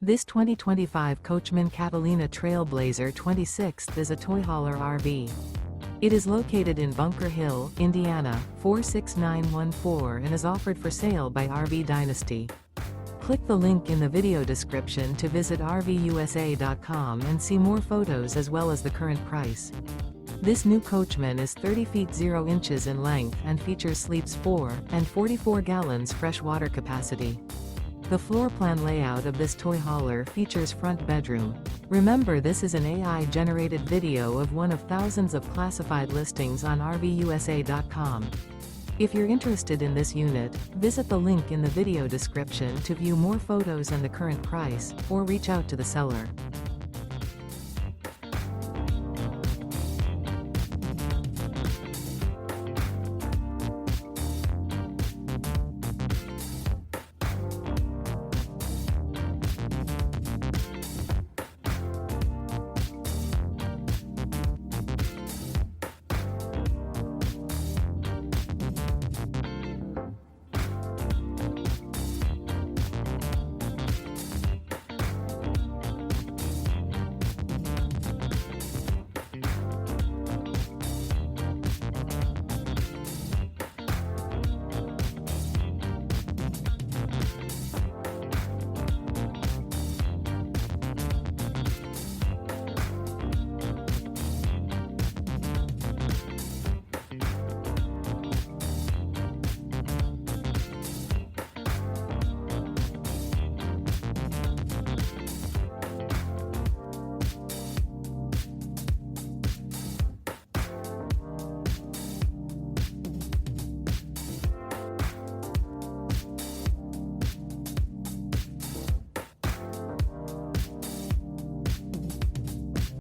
This 2025 Coachmen Catalina Trail Blazer 26th is a toy hauler RV. It is located in Bunker Hill, Indiana, 46914 and is offered for sale by RV Dynasty. Click the link in the video description to visit RVUSA.com and see more photos as well as the current price. This new Coachmen is 30 feet 0 inches in length and features sleeps 4 and 44 gallons fresh water capacity. The floor plan layout of this toy hauler features front bedroom. Remember, this is an AI-generated video of one of thousands of classified listings on RVUSA.com. If you're interested in this unit, visit the link in the video description to view more photos and the current price, or reach out to the seller.